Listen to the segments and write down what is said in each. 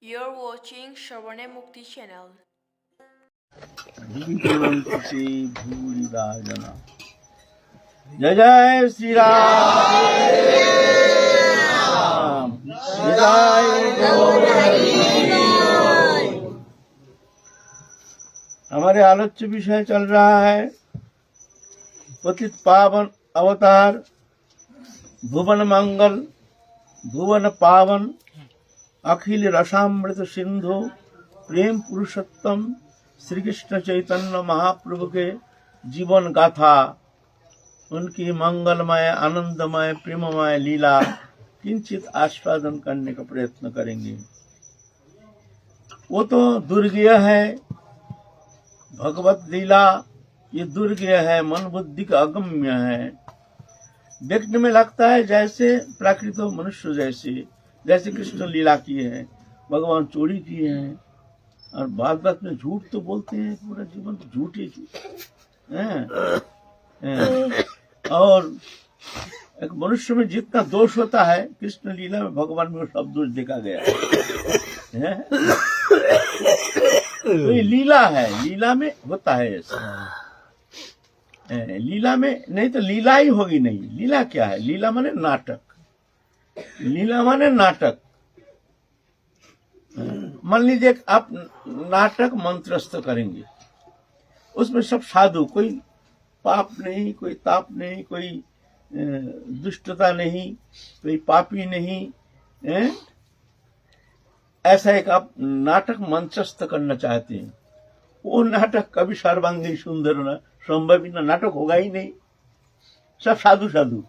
You're watching Shravane Mukti channel. जय जय श्री राम। हमारे आलोच्य विषय चल रहा है पतित पावन अवतार, भुवन मंगल, भुवन पावन, अखिल रसामृत सिंधु, प्रेम पुरुषोत्तम श्री कृष्ण चैतन्य महाप्रभु के जीवन गाथा, उनकी मंगलमय आनंदमय प्रेममय लीला किंचित आस्वादन करने का प्रयत्न करेंगे। वो तो दुर्गेय है, भगवत लीला ये दुर्गेय है, मन बुद्धि का अगम्य है। देखने में लगता है जैसे प्राकृत मनुष्य जैसे कृष्ण लीला किए हैं, भगवान चोरी किए हैं, और बात बात में झूठ तो बोलते हैं, पूरा जीवन तो झूठ ही हैं। और एक मनुष्य में जितना दोष होता है, कृष्ण लीला में भगवान में वो सब दोष देखा गया है। तो ये लीला है, लीला में होता है ऐसा। लीला में नहीं तो लीला ही होगी नहीं। लीला क्या है? लीला माने नाटक। लीला माने नाटक। मान लीजिए आप नाटक मंत्रस्थ करेंगे, उसमें सब साधु, कोई पाप नहीं, कोई ताप नहीं, कोई दुष्टता नहीं, कोई पापी नहीं, ऐसा एक आप नाटक मंत्रस्थ करना चाहते हैं। वो नाटक कभी सर्वांगी सुंदर ना संभव ही ना, नाटक होगा ही नहीं, सब साधु साधु।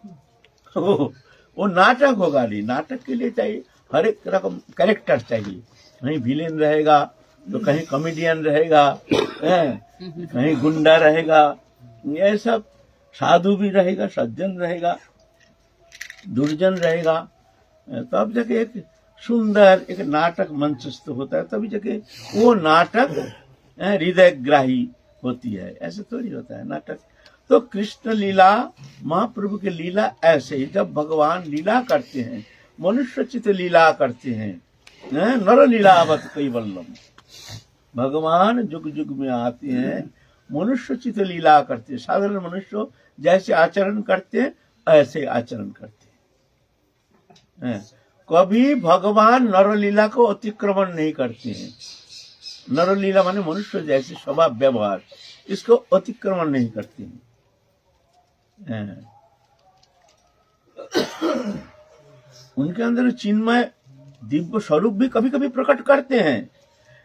वो नाटक होगा नहीं। नाटक के लिए चाहिए हर एक रकम कैरेक्टर चाहिए। कहीं विलेन रहेगा तो कहीं कॉमेडियन रहेगा, कहीं गुंडा रहेगा, ये सब साधु भी रहेगा, सज्जन रहेगा, दुर्जन रहेगा। तब जाके एक सुंदर एक नाटक मंचस्थ होता है, तभी जाके वो नाटक हृदयग्राही होती है। ऐसे थोड़ी होता है नाटक। तो कृष्ण लीला, महाप्रभु की लीला ऐसे ही, जब भगवान लीला करते हैं, मनुष्योचित लीला करते हैं, नर लीलावत कैवल्यम, भगवान जुग जुग में आते हैं, मनुष्योचित लीला करते हैं। साधारण मनुष्य जैसे आचरण करते हैं ऐसे आचरण करते हैं। कभी भगवान नर लीला को अतिक्रमण नहीं करते हैं। नर लीला माने मनुष्य जैसे स्वभाव व्यवहार, इसको अतिक्रमण नहीं करते हैं। उनके अंदर चिन्मय दिव्य स्वरूप भी कभी कभी प्रकट करते हैं,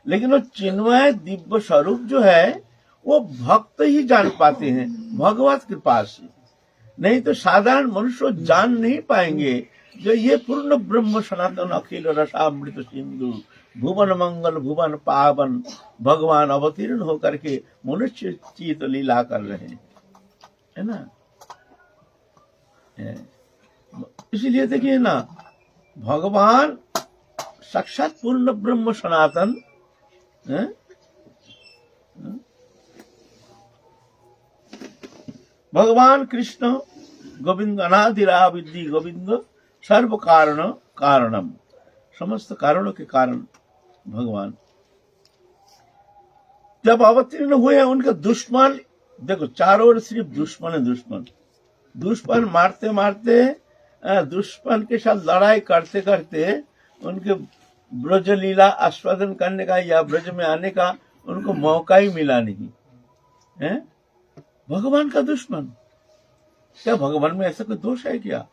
लेकिन वो चिन्मय दिव्य स्वरूप जो है वो भक्त ही जान पाते हैं भगवत कृपा से। नहीं तो साधारण मनुष्य जान नहीं पाएंगे जो ये पूर्ण ब्रह्म सनातन अखिल रसामृत सिंधु, भुवन मंगल भुवन पावन भगवान अवतीर्ण होकर के मनुष्य चित लीला कर रहे हैं, है ना। इसीलिए देखिए ना, भगवान साक्षात पूर्ण ब्रह्म सनातन भगवान कृष्ण गोविंद अनादिराविद्धि गोविंद सर्व कारण कारणम, समस्त कारणों के कारण भगवान जब अवतीर्ण हुए, उनके दुश्मन देखो, चारों ओर सिर्फ दुश्मन है, दुश्मन मारते मारते, दुश्मन के साथ लड़ाई करते करते उनके ब्रज लीला आस्वादन करने का या ब्रज में आने का उनको मौका ही मिला नहीं है। भगवान का दुश्मन, क्या भगवान में ऐसा कोई दोष है? क्या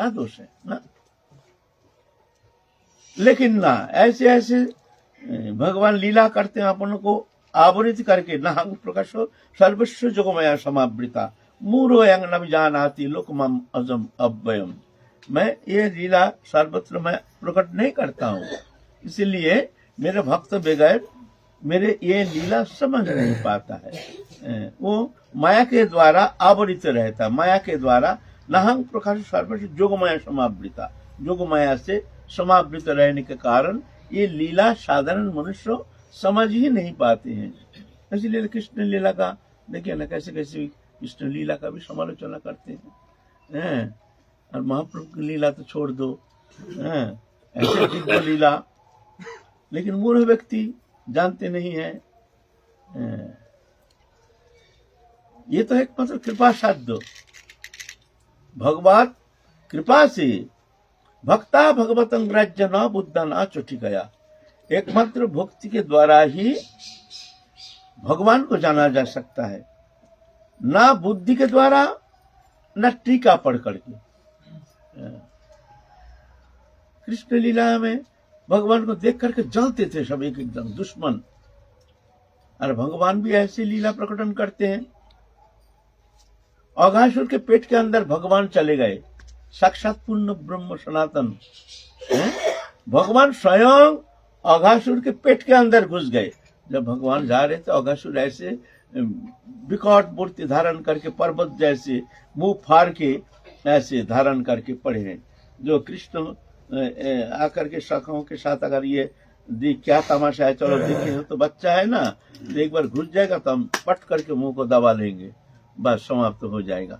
दोष है ना? लेकिन ना, ऐसे ऐसे भगवान लीला करते हैं अपन को आवृत करके। नाहं प्रकाशो सर्वस्व जोगमया समावृता मूरो यंग न जानाति लोकमम अजम अव्ययम। मैं ये लीला सर्वत्र मैं प्रकट नहीं करता हूँ, इसलिए मेरे भक्त बगैर मेरे ये लीला समझ नहीं पाता है। वो माया के द्वारा आवृत रहता, माया के द्वारा। नाहं प्रकाश सर्वस्व जोगमया समावृता, जोगमाया से समावृत रहने के कारण ये लीला साधारण मनुष्य समझ ही नहीं पाते हैं। इसलिए कृष्ण लीला का देखिए ना, कैसे कैसे कृष्ण लीला का भी समालोचना करते हैं। और महाप्रभु की लीला तो छोड़ दो, ऐसे दिव्य लीला लेकिन मूर्ख व्यक्ति जानते नहीं है। ये तो एक मतलब कृपा साध्य, भगवत कृपा से भक्ता भगवतं ग्राह्य न बुद्धा न चोटी गया। एकमात्र भक्ति के द्वारा ही भगवान को जाना जा सकता है, ना बुद्धि के द्वारा, न टीका पढ़ करके। कृष्ण लीला में भगवान को देख करके जलते थे सब एक एकदम दुश्मन, और भगवान भी ऐसी लीला प्रकटन करते हैं। अघासुर के पेट के अंदर भगवान चले गए, साक्षात पूर्ण ब्रह्म सनातन भगवान स्वयं अघासुर के पेट के अंदर घुस गए। जब भगवान जा रहे थे, अघासुर ऐसे विकट मूर्ति धारण करके पर्वत जैसे मुंह फाड़ के ऐसे धारण करके पड़े हैं। जो कृष्ण आकर के शाखाओं के साथ अगर ये देख क्या तमाशा है, चलो देखे हो तो बच्चा है ना, तो एक बार घुस जाएगा तो हम पट करके मुंह को दबा लेंगे, बस समाप्त हो जाएगा।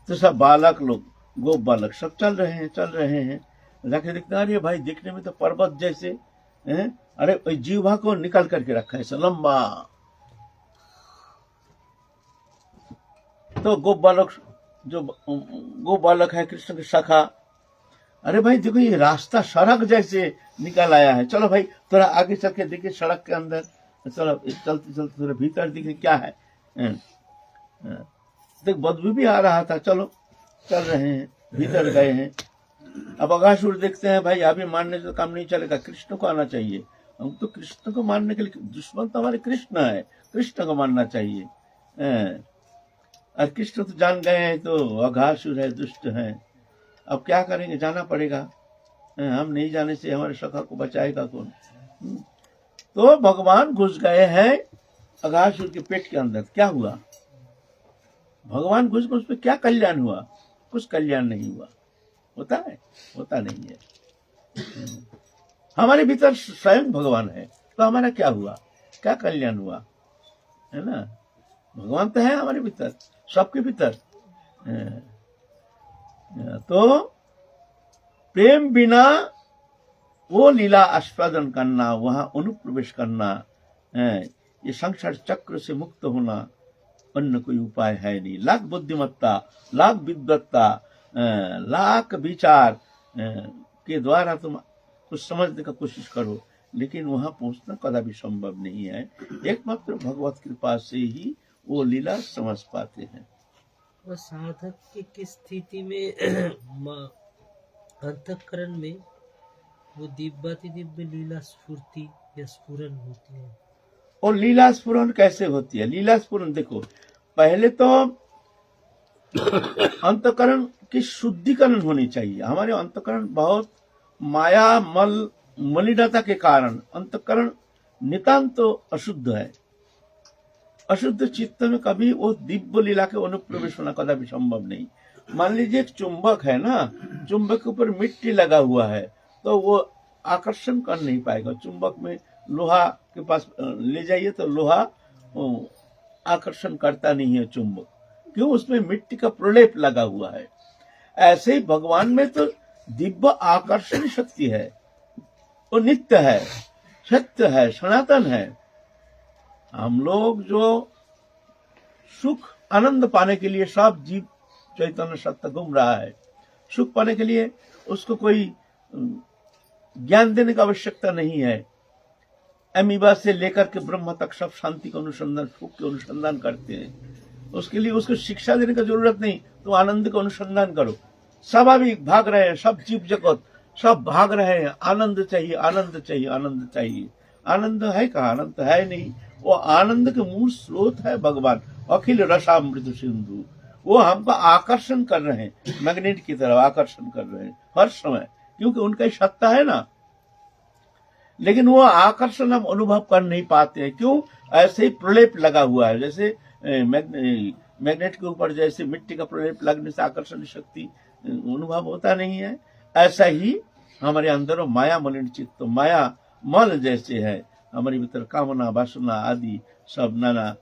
तो सब बालक लोग, गोप बालक सब चल रहे हैं। जाके देखते अरे भाई देखने में तो पर्वत जैसे हैं, अरे जीवा को निकाल करके रखा है ऐसा लंबा। तो गोप बालक, जो गोप बालक है कृष्ण की शाखा, अरे भाई देखो ये रास्ता सड़क जैसे निकल आया है, चलो भाई थोड़ा आगे चल के देखिए सड़क के अंदर, चलो चलते चलते थोड़ा भीतर दिखे क्या है। देख बदबू भी आ रहा था, चलो चल रहे हैं, भीतर गए हैं। अब अघासुर देखते हैं भाई अभी मारने से काम नहीं चलेगा, कृष्ण को आना चाहिए, हम तो कृष्ण को मारने के लिए, दुश्मन तो हमारे कृष्ण है, कृष्ण को मारना चाहिए। और कृष्ण तो जान गए हैं तो अघासुर है, दुष्ट है, अब क्या करेंगे, जाना पड़ेगा। हम नहीं जाने से हमारे सखा को बचाएगा कौन। तो भगवान घुस गए हैं अघासुर के पेट के अंदर। क्या हुआ, भगवान घुस गए, उसमें क्या कल्याण हुआ, कुछ कल्याण नहीं हुआ। होता है, होता नहीं है। हमारे भीतर स्वयं भगवान है तो हमारा क्या हुआ, क्या कल्याण हुआ, है ना। भगवान तो है हमारे भीतर, सबके भीतर। तो प्रेम बिना वो लीला आस्वादन करना, वहां अनुप्रवेश करना, ये संसार चक्र से मुक्त होना, अन्य कोई उपाय है नहीं। लाख बुद्धिमत्ता, लाख विद्वत्ता, लाख विचार के द्वारा तुम कुछ समझने का कोशिश करो, लेकिन वहां पहुंचना कदापि संभव नहीं है। एकमात्र भगवत कृपा से ही वो लीला समझ पाते हैं। और साधक की किस स्थिति में अंतःकरण में वो दिव्याति दिव्य लीला स्फूर्ति या स्फुरन होती है। और लीला स्फुरन कैसे होती है? लीला स्फुरन देखो, पहले तो अंतःकरण की शुद्धिकरण होनी चाहिए। हमारे अंतःकरण बहुत माया मलिनता के कारण अंतःकरण नितांत अशुद्ध है। अशुद्ध चित्त में कभी वो दिव्य लीला के अनुप्रवेश होना कदापि संभव नहीं। मान लीजिए एक चुंबक है ना, चुंबक के ऊपर मिट्टी लगा हुआ है तो वो आकर्षण कर नहीं पाएगा। चुंबक में लोहा के पास ले जाइए तो लोहा आकर्षण करता नहीं है चुंबक, क्यों? उसमें मिट्टी का प्रलेप लगा हुआ है। ऐसे ही भगवान में तो दिव्य आकर्षण शक्ति है, वो नित्य है, सत्य है, सनातन है। हम लोग जो सुख आनंद पाने के लिए सब जीव चैतन्य सत्य घूम रहा है, सुख पाने के लिए उसको कोई ज्ञान देने की आवश्यकता नहीं है। अमीबा से लेकर के ब्रह्म तक सब शांति का अनुसंधान, सुख के अनुसंधान करते हैं। उसके लिए उसको शिक्षा देने की जरूरत नहीं, तो आनंद का अनुसंधान करो। स्वाभाविक भाग रहे हैं सब जीव जगत, सब भाग रहे हैं, आनंद चाहिए, आनंद चाहिए, आनंद चाहिए। आनंद है कहाँ? आनंद तो है नहीं। वो आनंद के मूल स्रोत है भगवान, अखिल रसामृत सिंधु। वो हमको आकर्षण कर रहे हैं, मैग्नेट की तरह आकर्षण कर रहे हैं हर समय, क्योंकि उनका ही सत्ता है ना। लेकिन वो आकर्षण हम अनुभव कर नहीं पाते हैं, क्यों? ऐसे ही प्रलेप लगा हुआ है। जैसे मैग्नेट के ऊपर जैसे मिट्टी का प्रलेप लगने से आकर्षण शक्ति अनुभव होता नहीं है, ऐसा ही हमारे अंदर माया मलिन चित्त, माया मल जैसे है हमारे भीतर, कामना वासना आदि सब नाना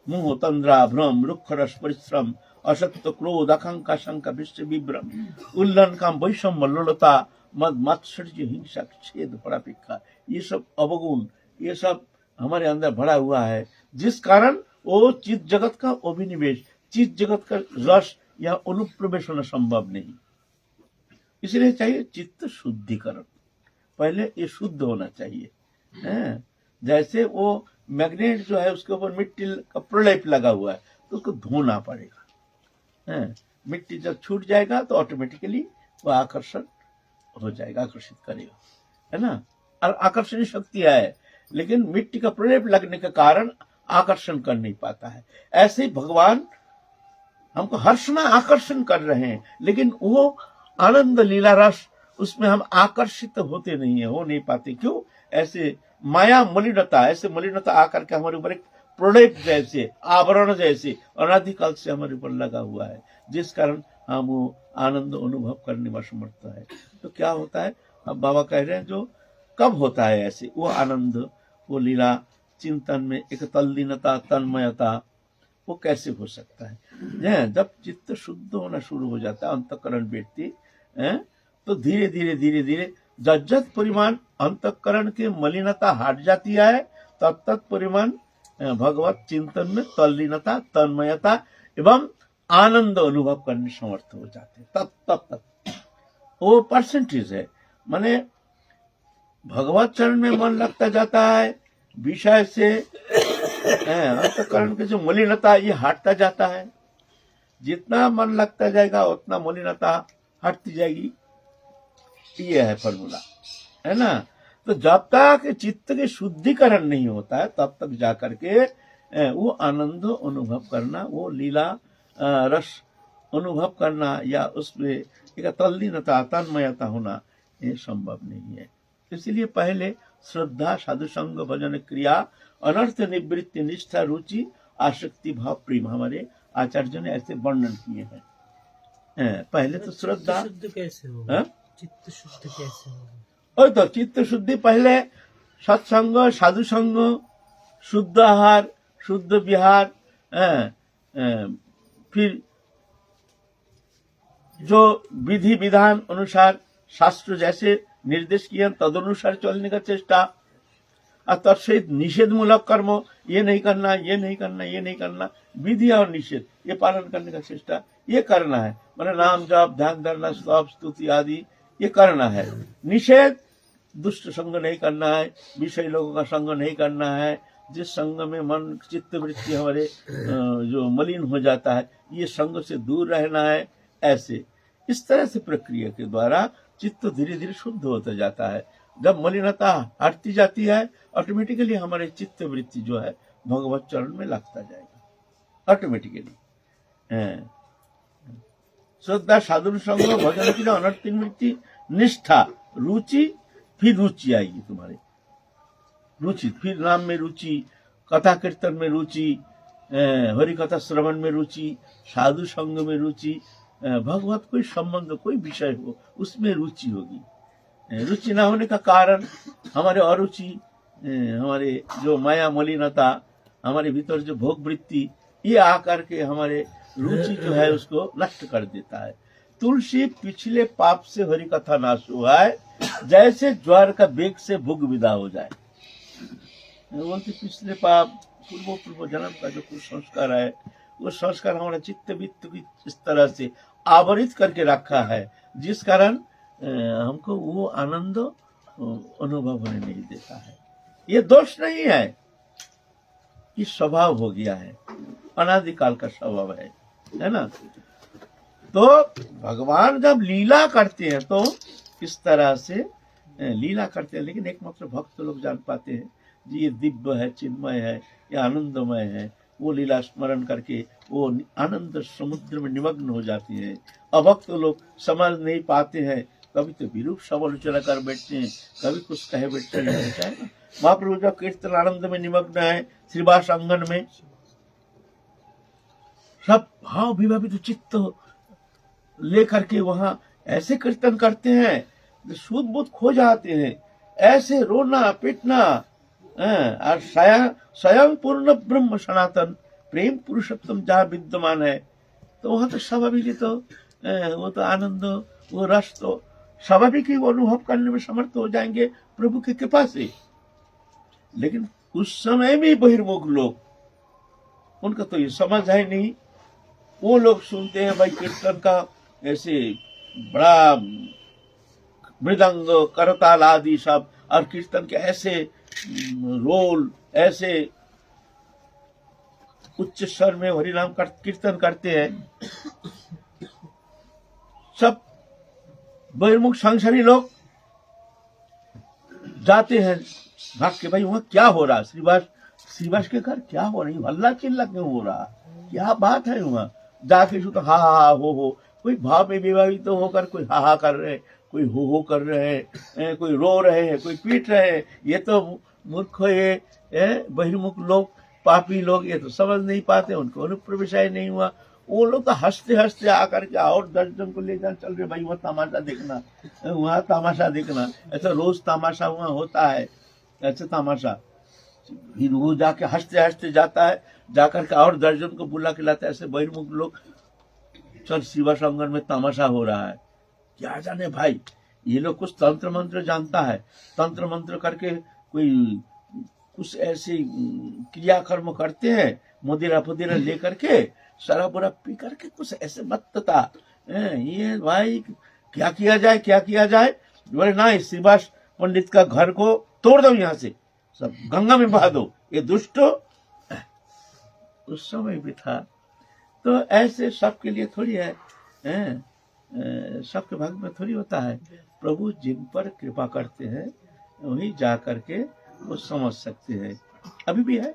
मोह तंद्रा भ्रम रुक्ष रस परिश्रम असत्य क्रोध आकांक्षा शंका विश्व विभ्रम उल्लन काम वैषम्य लोलता मद मात्सर्य हिंसा छेद परापेक्षा, ये सब अवगुण, ये सब हमारे अंदर भरा हुआ है, जिस कारण वो चित्त जगत का अभिनिवेश, चित्त जगत का रस या अनुप्रवेश होना संभव नहीं। इसलिए चाहिए चित्त शुद्धिकरण, पहले ये शुद्ध होना चाहिए। जैसे वो मैग्नेट जो है उसके ऊपर मिट्टी का प्रलेप लगा हुआ है तो उसको धोना पड़ेगा। मिट्टी जब छूट जाएगा तो ऑटोमेटिकली वो आकर्षण हो जाएगा, आकर्षित करेगा, है ना। और आकर्षण शक्ति है, लेकिन मिट्टी का प्रलेप लगने के कारण आकर्षण कर नहीं पाता है। ऐसे ही भगवान हमको हर्षना आकर्षण कर रहे हैं, लेकिन वो आनंद लीला रस उसमें हम आकर्षित होते नहीं है, हो नहीं पाते। क्यों? ऐसे माया मलिनता, ऐसे मलिनता आकर के हमारे ऊपर एक प्रलेप जैसे, आवरण जैसे अनादिकाल से हमारे ऊपर लगा हुआ है, जिस कारण हम वो आनंद अनुभव करने में असमर्थ है। तो क्या होता है, अब बाबा कह रहे हैं जो कब होता है ऐसे वो आनंद, वो लीला चिंतन में एक तल्लीनता, तन्मयता, वो कैसे हो सकता है? जब चित्त शुद्ध होना शुरू हो जाता है, अंतःकरण व्यक्ति, तो धीरे धीरे धीरे धीरे जज्जत परिमाण अंतःकरण की मलिनता हट जाती है, तब तक परिमाण भगवत चिंतन में तल्लीनता, तन्मयता एवं आनंद अनुभव करने समर्थ हो जाते हैं। तब तक वो परसेंटेज है, माने भगवत चरण में मन लगता जाता है, विषय से अंतःकरण की जो मलिनता ये हटता जाता है। जितना मन लगता जाएगा उतना मलिनता हटती जाएगी, ये है फॉर्मूला, है ना। तो जब तक चित्त के शुद्धिकरण नहीं होता है तब तक जाकर के वो आनंद अनुभव करना, वो लीला रस अनुभव करना या उसमें एक तल्लीनता, तन्मयता होना ये संभव नहीं है। इसलिए पहले श्रद्धा, साधु संग, भजन, क्रिया, अनर्थ निवृत्ति, निष्ठा, रुचि, आसक्ति, भाव, प्रेम, हमारे आचार्य ने ऐसे वर्णन किए हैं। पहले तो श्रद्धा, शुद्ध कैसे होगा? चित्त शुद्ध कैसे होगा? और तो चित्त शुद्धि पहले सत्संग, साधु संग, शुद्ध आहार, शुद्ध विहार, फिर जो विधि विधान अनुसार शास्त्र जैसे निर्देश किए तदनुसार चलने का चेष्टा, और तत्सहित निषेध मूलक कर्म, ये नहीं करना, ये नहीं करना, ये नहीं करना, विधि और निषेध ये पालन करने का चेष्टा, ये करना है। मतलब नाम जप, ध्यान धरना, स्तव, स्तुति आदि ये करना है। निषेध, दुष्ट संग नहीं करना है, विषय लोगों का संग नहीं करना है, जिस संग में मन चित्त वृत्ति हमारे जो मलिन हो जाता है, ये संग से दूर रहना है। ऐसे इस तरह से प्रक्रिया के द्वारा चित्त धीरे धीरे शुद्ध होता जाता है। जब मलिनता हटती जाती है, ऑटोमेटिकली हमारे चित्त वृत्ति जो है भगवत चरण में लगता जाएगा ऑटोमेटिकली। श्रद्धा, साधु संग, भजन, क्रिया, अनर्थ निवृत्ति, निष्ठा, रुचि, फिर रुचि आएगी तुम्हारी रुचि, फिर नाम में रुचि, कथा कीर्तन में रुचि, हरि कथा श्रवण में रुचि, साधु संग में रुचि, भगवत कोई संबंध, कोई विषय हो उसमें रुचि होगी। रुचि ना होने का कारण हमारे अरुचि, हमारे जो माया मलिनता, हमारे भीतर जो भोग वृत्ति, ये आकर के हमारे रुचि जो है उसको नष्ट कर देता है। तुलसी पिछले पाप से हरि कथा नाश हुआ है, जैसे ज्वार का बेग से भोग विदा हो जाए। बोलते पिछले पाप, पूर्व जन्म का जो कुछ संस्कार है, वो संस्कार हमारा चित्त वित्त की इस तरह से आवरित करके रखा है, जिस कारण हमको वो आनंद अनुभव होने नहीं देता है। ये दोष नहीं है, ये स्वभाव हो गया है, अनादिकाल का स्वभाव है ना। तो भगवान जब लीला करते हैं तो इस तरह से लीला करते हैं, लेकिन एकमात्र भक्त लोग जान पाते हैं जी ये दिव्य है, चिन्मय है, ये आनंदमय है। वो लीला स्मरण करके वो आनंद समुद्र में निमग्न हो जाते हैं। अभक्त लोग समझ नहीं पाते हैं, कभी तो विरूप समालोचना कर बैठते हैं, कभी कुछ कहे बैठते हैं। महाप्रभु जब कीर्तन आनंद में निमग्न है, श्रीवास अंगन में सब भाव विभावित चित्त लेकर के वहां ऐसे कीर्तन करते हैं, सूद बुद्ध खो जाते हैं, ऐसे रोना पीटना। और स्वयं पूर्ण ब्रह्म सनातन प्रेम पुरुषोत्तम जहाँ विद्यमान है, तो वहां तो स्वाभाविक तो वो तो आनंद, वो रस तो स्वाभाविक ही वो अनुभव करने में समर्थ हो जाएंगे प्रभु की कृपा से। लेकिन उस समय भी बहिर्मुख लोग, उनका तो ये समझ है नहीं। वो लोग सुनते हैं भाई कीर्तन का ऐसे बड़ा मृदंग करताल आदि सब, और कीर्तन के ऐसे रोल, ऐसे उच्च स्वर में हरिनाम कीर्तन करते हैं। सब बहिर्मुख संसारी लोग जाते हैं भाग के, भाई वहां क्या हो रहा, श्रीवास के घर क्या हो रही, हल्ला चिल्ला क्यों हो रहा, क्या बात है वहां जाके। तो हा हा हो, कोई भाव में विवाहित तो होकर कोई हा हा कर रहे, कोई हो कर रहे हैं, कोई रो रहे हैं, कोई पीट रहे हैं। ये तो मूर्ख ये बहिर्मुख लोग, पापी लोग, ये तो समझ नहीं पाते, उनको अनुप्रवेश नहीं हुआ। वो लोग तो हंसते हंसते आकर के और 10 जन को ले जाने चल रहे, भाई वहाँ तमाशा देखना, वहाँ तमाशा देखना। ऐसा रोज तमाशा वहाँ होता है, ऐसे तमाशा। फिर वो जाके हंसते हंसते जाता है, जाकर के और 10 जन को बुला के लाता है। ऐसे बहिर्मुख लोग, चल शिवा संगम में तमाशा हो रहा है, क्या जाने भाई, ये लोग कुछ तंत्र मंत्र जानता है, तंत्र मंत्र करके कोई कुछ ऐसी क्रियाकर्म करते हैं, मदिरा फदिरा लेकर के, शराब बुरा पी करके कुछ ऐसे मत्तता। ये भाई क्या किया जाए, क्या किया जाए। बोले ना, इस श्रीवास पंडित का घर को तोड़ दो, यहाँ से सब गंगा में बहा दो, ये दुष्ट। उस समय भी था। तो ऐसे सबके लिए थोड़ी है, सबके भाग में थोड़ी होता है। प्रभु जिन पर कृपा करते हैं वही जा करके वो समझ सकते हैं। अभी भी है,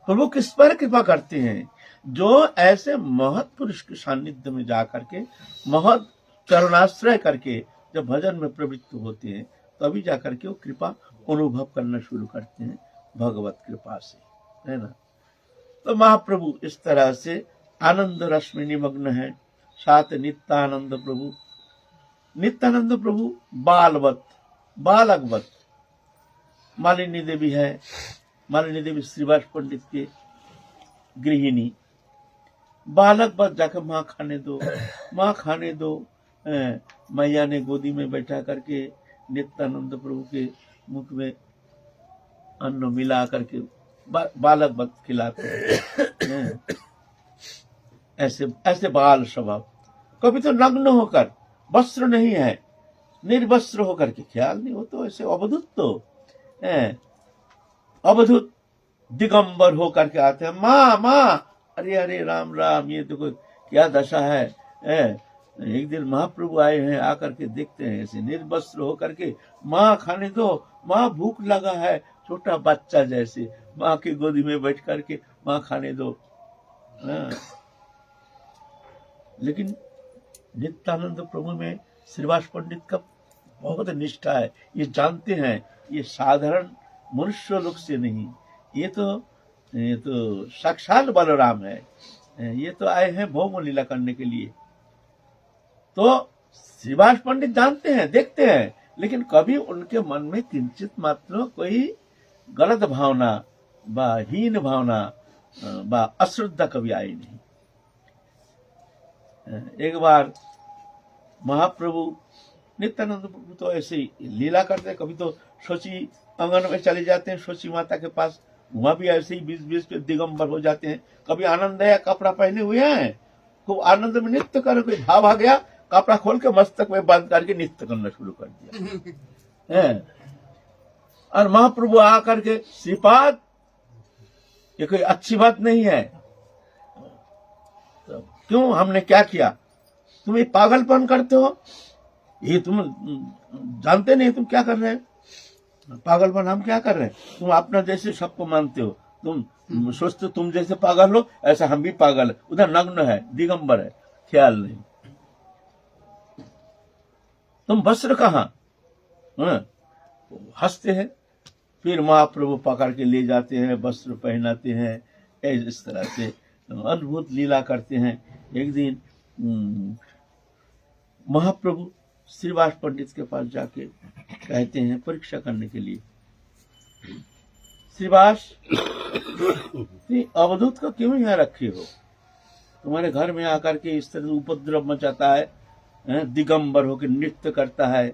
प्रभु किस पर कृपा करते हैं, जो ऐसे महत् पुरुष के सानिध्य में जा करके, महत् चरणाश्रय करके जब भजन में प्रवृत्त होते हैं, तभी जाकर के वो कृपा अनुभव करना शुरू करते हैं भगवत कृपा से, है ना। तो महाप्रभु इस तरह से आनंद रस में निमग्न है, साथ नित्यानंद प्रभु। नित्यानंद प्रभु बालवत, बालकवत। मालिनी देवी है, मालिनी देवी श्रीवास पंडित के गृहिणी। बालकवत जाकर माँ खाने दो, माँ खाने दो। मैया ने गोदी में बैठा करके नित्यानंद प्रभु के मुख में अन्न मिला करके बालकवत खिलाते हैं। ऐसे ऐसे बाल स्वभाव। कभी तो नग्न होकर, वस्त्र नहीं है, निर्वस्त्र होकर के, ख्याल नहीं हो तो ऐसे अवधूत, तो अवधूत दिगंबर होकर के आते हैं। माँ माँ, अरे अरे राम राम, ये तो क्या दशा है। एक दिन महाप्रभु आए हैं, आकर के देखते हैं ऐसे निर्वस्त्र होकर के, माँ खाने दो, माँ भूख लगा है, छोटा बच्चा जैसे माँ की गोदी में बैठ करके माँ खाने दो। लेकिन नित्यानंद प्रभु में श्रीवास पंडित का बहुत निष्ठा है, ये जानते हैं, ये साधारण मनुष्य लोग से नहीं, ये तो साक्षात बलराम है, ये तो आए हैं भौम लीला करने के लिए। तो श्रीवास पंडित जानते हैं, देखते हैं, लेकिन कभी उनके मन में किंचित मात्र कोई गलत भावना बा हीन भावना बा अश्रद्धा कभी आई नहीं। एक बार महाप्रभु नित्यानंद प्रभु तो ऐसे ही लीला करते हैं, कभी तो शची आंगन में चले जाते हैं, शची माता के पास, वहां भी ऐसे ही बीच बीच पे दिगंबर हो जाते हैं। कभी आनंद है, कपड़ा पहने हुए हैं, खूब आनंद में नृत्य कर, कोई भाव आ गया, कपड़ा खोल के मस्तक में बंद करके नृत्य करना शुरू कर दिया। और महाप्रभु आकर के, श्रीपाद ये कोई अच्छी बात नहीं है, तो क्यों, हमने क्या किया, तुम ये पागलपन करते हो, ये तुम जानते नहीं तुम क्या कर रहे हैं, पागलपन हम क्या कर रहे हैं, तुम अपना जैसे सबको मानते हो, तुम सोचते तुम जैसे पागल हो, ऐसा हम भी पागल है। उधर नग्न है, दिगंबर है, ख्याल नहीं, तुम वस्त्र कहाँ। हंसते हैं, फिर महाप्रभु पकड़ के ले जाते हैं, वस्त्र पहनाते हैं, इस तरह से अद्भुत लीला करते हैं। एक दिन महाप्रभु श्रीवास पंडित के पास जाके कहते हैं परीक्षा करने के लिए, श्रीवास अवधूत को क्यों यहाँ रखे हो, तुम्हारे घर में आकर के इस तरह उपद्रव मचाता है, दिगंबर होकर नृत्य करता है।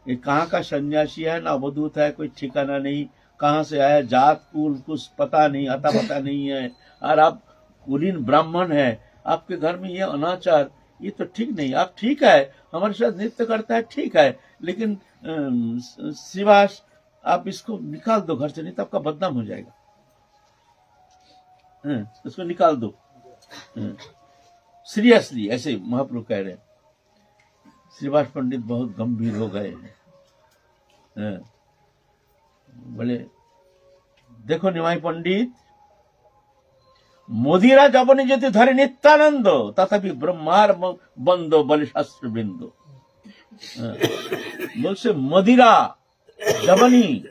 ये कहाँ का सन्यासी है ना अवधूत है, कोई ठिकाना नहीं, कहाँ से आया, जात कुल कुछ पता नहीं, अता पता नहीं है, और आप कुलीन ब्राह्मण है, आपके घर में ये अनाचार, ये तो ठीक नहीं। आप ठीक है, हमारे साथ नृत्य करता है, ठीक है, लेकिन शिवास आप इसको निकाल दो घर से, नहीं तो आपका बदनाम हो जाएगा। इसको निकाल दो। सीरियसली ऐसे महाप्रभु कह रहे हैं। श्रीवास पंडित बहुत गंभीर हो गए हैं। बोले देखो निमाई पंडित, मोदीरा जबनी यदि धरे नित्यानंद तथापि ब्रह्मार बंदो बलि शास्त्र बिंदु। बोलसे मदिरा जबनी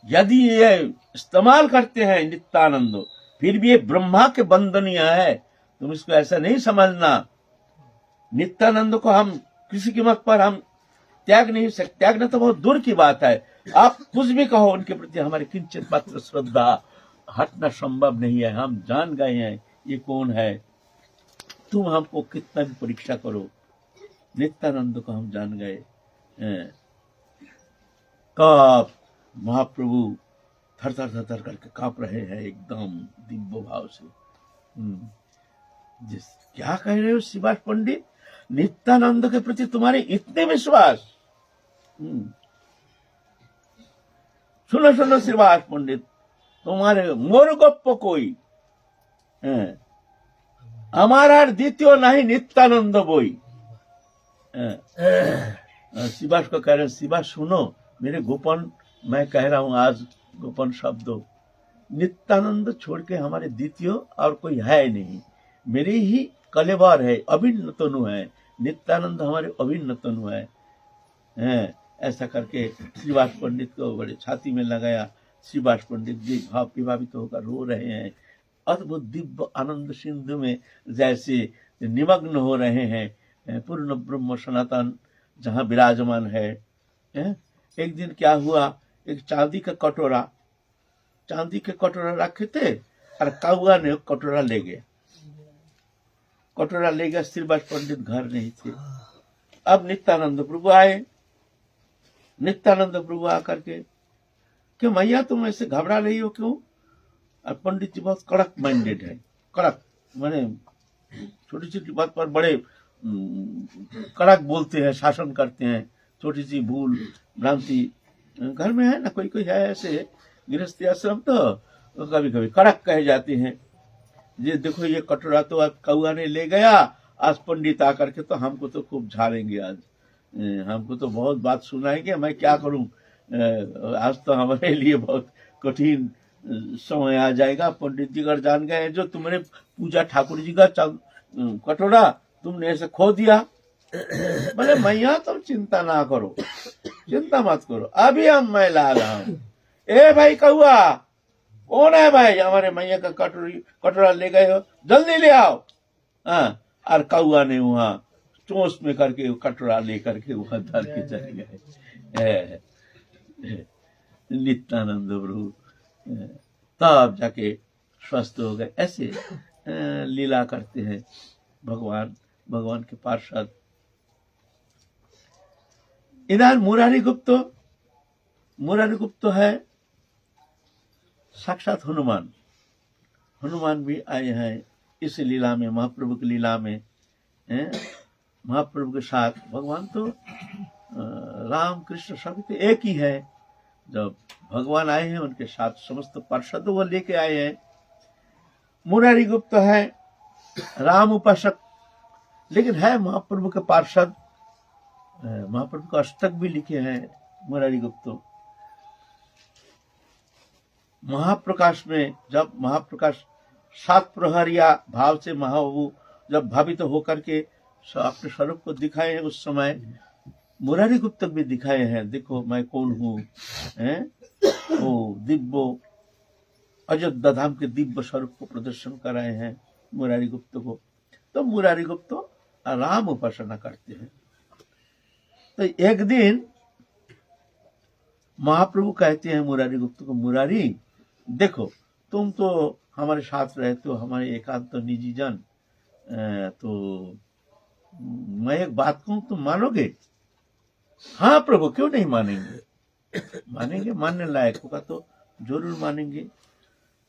यदि ये इस्तेमाल करते हैं नित्यानंद, फिर भी ये ब्रह्मा के बंदनीय है, तुम इसको ऐसा नहीं समझना। नित्यानंद को हम किसी कीमत पर हम त्याग नहीं सकते, त्यागना तो बहुत दूर की बात है। आप कुछ भी कहो, उनके प्रति हमारे किंचित मात्र श्रद्धा हटना संभव नहीं है। हम जान गए हैं ये कौन है, तुम हमको कितना भी परीक्षा करो, नित्यानंद को हम जान गए। कब महाप्रभु थर थर थर थर करके कांप रहे हैं एकदम दिव्य भाव से। जिस क्या कह रहे हो श्रीवास पंडित, नित्यानंद के प्रति तुम्हारे इतने विश्वास। सुनो सुनो श्रीवास पंडित, तुम्हारे मोर गप्प कोई हमारा द्वितीय नहीं नित्यानंद बोई। शिवास को कह रहे हैं, शिवास सुनो मेरे गोपन, मैं कह रहा हूं आज गोपन शब्दों, नित्यानंद छोड़ के हमारे द्वितीय और कोई है नहीं, मेरे ही कलेवर है, अभिन्न तनु है, नित्यानंद हमारे अभिन्न तनु है। ऐसा करके श्रीवास पंडित को बड़े छाती में लगाया। श्रीवास पंडित जी भाव विभावित होकर रो रहे हैं, अद्भुत दिव्य आनंद सिंधु में जैसे निमग्न हो रहे हैं, पूर्ण ब्रह्म सनातन जहाँ विराजमान है। एक दिन क्या हुआ, एक चांदी का कटोरा रखे थे और कौआ ने कटोरा ले गया। श्रीवास पंडित घर नहीं थे। अब नित्यानंद प्रभु आए। नित्यानंद प्रभु आकर के, क्यों मैया तुम ऐसे घबरा रही हो क्यों? और पंडित जी बहुत कड़क माइंडेड है, कड़क माने छोटी छोटी बात पर बड़े कड़क बोलते हैं, शासन करते हैं। छोटी सी भूल भ्रांति घर में है ना, कोई कोई है ऐसे गृहस्थी आश्रम, तो कभी कभी कड़क कहे जाते हैं। ये देखो ये कटोरा तो आज कौआ ने ले गया, आज पंडित आकर के तो हमको तो खूब झाड़ेंगे, आज हमको तो बहुत बात सुनाएंगे, मैं क्या करूं, आज तो हमारे लिए बहुत कठिन समय आ जाएगा। पंडित जी अगर जान गए जो तुमने पूजा ठाकुर जी का कटोरा तुमने ऐसे खो दिया। बोले मैया तुम चिंता ना करो, चिंता मत करो, अभी मैं ला रहा हूं। ए भाई कौआ, कौन है भाई, हमारे मैया का कटोरा ले गए हो, जल्दी ले आओ। और कौआ ने वहां चोंच में करके कटोरा लेकर के वहां धर के चले गए। नित्यानंद प्रभु तब जाके स्वस्थ हो गए। ऐसे लीला करते हैं भगवान के पार्षद। इधर मुरारी गुप्त है साक्षात हनुमान भी आए हैं इस लीला में, महाप्रभु की लीला में। महाप्रभु के साथ भगवान तो राम कृष्ण सभी तो एक ही है। जब भगवान आए हैं उनके साथ समस्त पार्षद वो लेके आए हैं। मुरारी गुप्त है राम उपासक, लेकिन है महाप्रभु के पार्षद। महाप्रभु का अष्टक भी लिखे हैं मुरारी गुप्त। महाप्रकाश में जब महाप्रकाश सात प्रहरिया भाव से महाप्रभु जब भावित होकर के अपने स्वरूप को दिखाए हैं, उस समय मुरारी गुप्त भी दिखाए हैं, देखो मैं कौन हूँ। वो दिव्य अयोध्या धाम के दिव्य स्वरूप को प्रदर्शन कराए हैं मुरारी गुप्त को। तो मुरारी गुप्त राम उपासना करते हैं। तो एक दिन महाप्रभु कहते हैं मुरारी गुप्त को, मुरारी देखो तुम तो हमारे साथ रहते हो, हमारे एकांत निजी जन, तो मैं एक बात कहूं तुम मानोगे? हाँ प्रभु, क्यों नहीं मानेंगे? मानेंगे, मानने लायक होगा तो जरूर मानेंगे।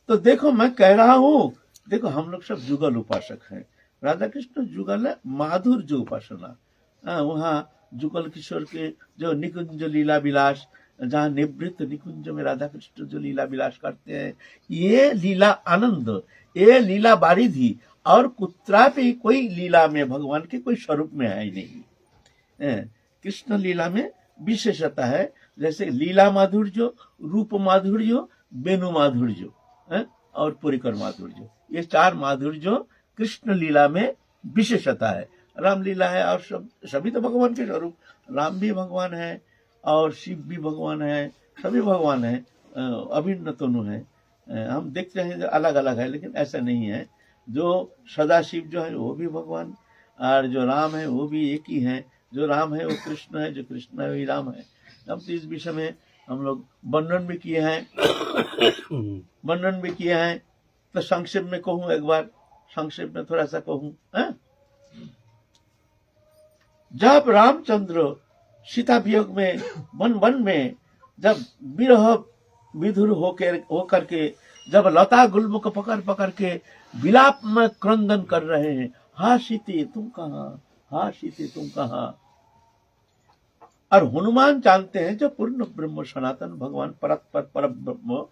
तो देखो मैं कह रहा हूं, देखो हम लोग सब जुगल उपासक हैं। राधा कृष्ण जुगल है, माधुर्य उपासना। वहाँ जुगल किशोर के जो निकुंज लीला विलास, जहाँ निवृत्त निकुंज में राधा कृष्ण जो लीला विलास करते हैं, ये लीला आनंद, ये लीला बारिधि, और कुत्रा भी कोई लीला में भगवान के कोई स्वरूप में है ही नहीं। कृष्ण लीला में विशेषता है, जैसे लीला माधुर्य, रूप माधुर्य, वेणु माधुर्य और परिकर माधुर्य, ये चार माधुर्य कृष्ण लीला में विशेषता है। राम लीला है और सभी तो भगवान के स्वरूप, राम भी भगवान है और शिव भी भगवान है, सभी भगवान है, अभिन्न दोनों है। हम देखते हैं अलग अलग है, लेकिन ऐसा नहीं है। जो सदाशिव जो है वो भी भगवान, और जो राम है वो भी एक ही है। जो राम है वो कृष्ण है, जो कृष्ण है वही राम है। अब तो इस विषय में हम लोग वर्णन भी किए हैं, तो संक्षेप में कहूँ, एक बार संक्षेप में थोड़ा सा कहूँ। जब रामचंद्र सीता वियोग में वन में जब विरह विधुर होकर के जब लता गुल्म को पकड़ के विलाप में क्रंदन कर रहे हैं, हा सीते तुम कहाँ, हा सीते तुम कहाँ। और हनुमान जानते हैं जो पूर्ण ब्रह्म सनातन भगवान पर ब्रह्म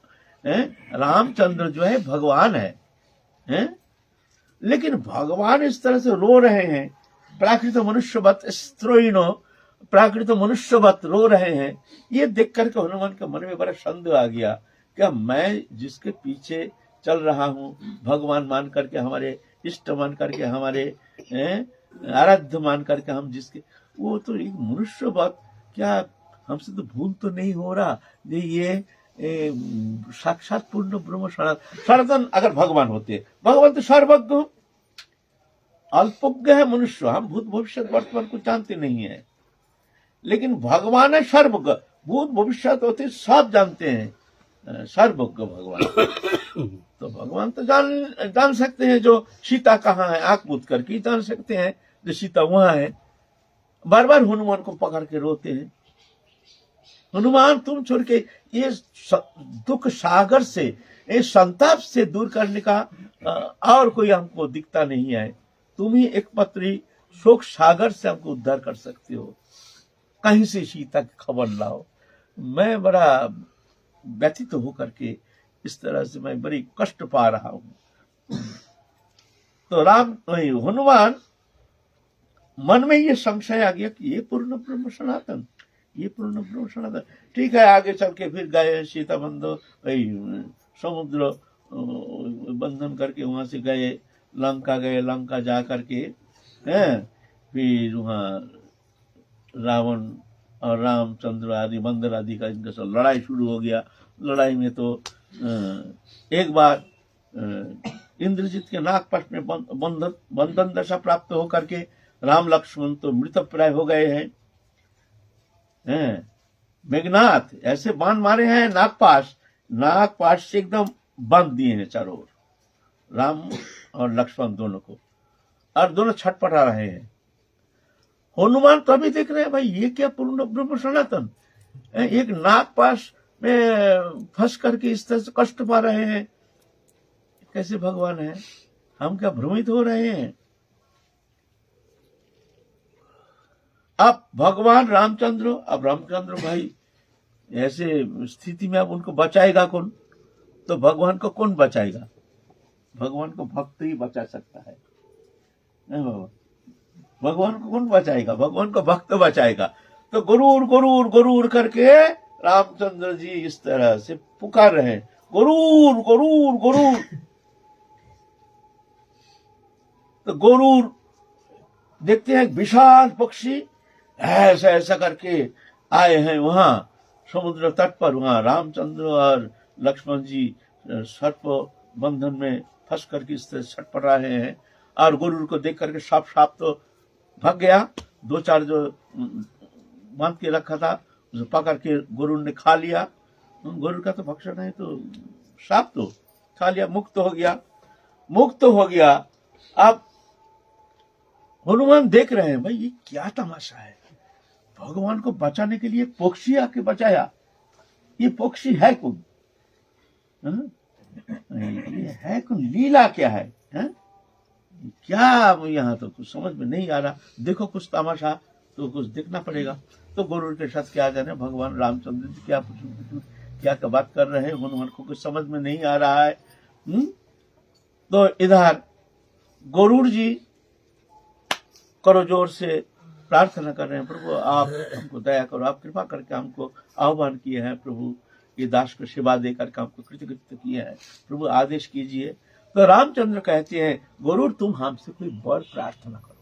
रामचंद्र जो है भगवान है। लेकिन भगवान इस तरह से रो रहे हैं, प्राकृत मनुष्यवत स्त्रोइनो, प्राकृत मनुष्यवत रो रहे हैं। ये देख करके हनुमान के मन में बड़ा संदेह आ गया, क्या मैं जिसके पीछे चल रहा हूँ, भगवान मान करके, हमारे इष्ट मान करके, हमारे आराध्य मान करके हम जिसके, वो तो एक मनुष्यवत, क्या हमसे तो भूल तो नहीं हो रहा? ये साक्षात पूर्ण ब्रह्म सनातन अगर भगवान होते, भगवान तो सर्वज्ञ, अल्पज्ञ है मनुष्य, हम भूत भविष्य वर्तमान को जानते नहीं है, लेकिन भगवान है सर्वज्ञ, भूत भविष्य होते सब जानते हैं, सर्वज्ञ भगवान। तो भगवान तो जान सकते हैं जो सीता कहाँ है, आंख मूंद करके जान सकते हैं जो सीता वहां है। बार बार हनुमान को पकड़ के रोते हैं, हनुमान तुम छोड़ के ये दुख सागर से, ये संताप से दूर करने का और कोई हमको दिखता नहीं है। तुम ही एक पत्री शोक सागर से हमको उद्धार कर सकते हो, कहीं से सीता की खबर लाओ। मैं बड़ा व्यथित होकर के इस तरह से मैं बड़ी कष्ट पा रहा हूं। तो हनुमान मन में ये संशय आ गया कि ये पूर्ण ब्रह्म सनातन, ये पूर्ण ब्रह्म सनातन। ठीक है, आगे चल के फिर गए सीता बंधु, समुद्र बंधन करके वहां से गए, लंका गए, लंका जा करके फिर वहां रावण और रामचंद्र आदि बंदर आदि का इनका सब लड़ाई शुरू हो गया। लड़ाई में तो एक बार इंद्रजीत के नागपाश में बंधन दशा प्राप्त होकर के राम लक्ष्मण तो मृतप्राय हो गए हैं। मेघनाथ ऐसे बाण मारे हैं, नागपाश से एकदम बांध दिए हैं चारों ओर, राम और लक्ष्मण दोनों को, और दोनों छटपटा रहे हैं। हनुमान तो अभी देख रहे हैं, भाई ये क्या पूर्ण ब्रह्म सनातन, एक नागपाश में फंस करके इस तरह से कष्ट पा रहे हैं, कैसे भगवान है, हम क्या भ्रमित हो रहे हैं। अब भगवान रामचंद्र भाई ऐसे स्थिति में अब उनको बचाएगा कौन? तो भगवान को कौन बचाएगा? भगवान को भक्त ही बचा सकता है। भगवान को कौन बचाएगा? भगवान को भक्त बचाएगा। तो गुरूर गुरूर गुरूर करके रामचंद्र जी इस तरह से पुकार रहे हैं, गुरूर गुरूर गुरूर। तो गुरूर देखते हैं विशाल पक्षी ऐसा ऐसा करके आए हैं वहां समुद्र तट पर। वहां रामचंद्र और लक्ष्मण जी सर्प बंधन में फंस करके इस तरह छटपट रहे हैं, और गुरूर को देख करके साफ तो भाग गया। दो चार जो बांध के रखा था उसे पकड़ के गुरूर ने खा लिया। गुरूर का तो भक्षण है, तो साफ तो खा लिया, मुक्त हो गया। अब हनुमान देख रहे हैं भाई ये क्या तमाशा है, भगवान को बचाने के लिए पक्षी आके बचाया, ये पक्षी है कौन? हाँ? ये है कौन? लीला क्या है? हाँ? क्या यहाँ तो कुछ समझ में नहीं आ रहा, देखो कुछ तमाशा तो कुछ देखना पड़ेगा। तो गरुड़ के साथ क्या जाने भगवान रामचंद्र जी क्या क्या बात कर रहे हैं, हनुमान को कुछ समझ में नहीं आ रहा है। तो इधर गरुड़ जी करो जोर से प्रार्थना कर रहे हैं, प्रभु आप हमको दया करो, आप कृपा करके हमको आह्वान किए हैं, प्रभु ये दास को सेवा देकर के हमको कृतकृत्य किए हैं, प्रभु आदेश कीजिए। तो रामचंद्र कहते हैं गरुड़ तुम हमसे कोई वर प्रार्थना करो,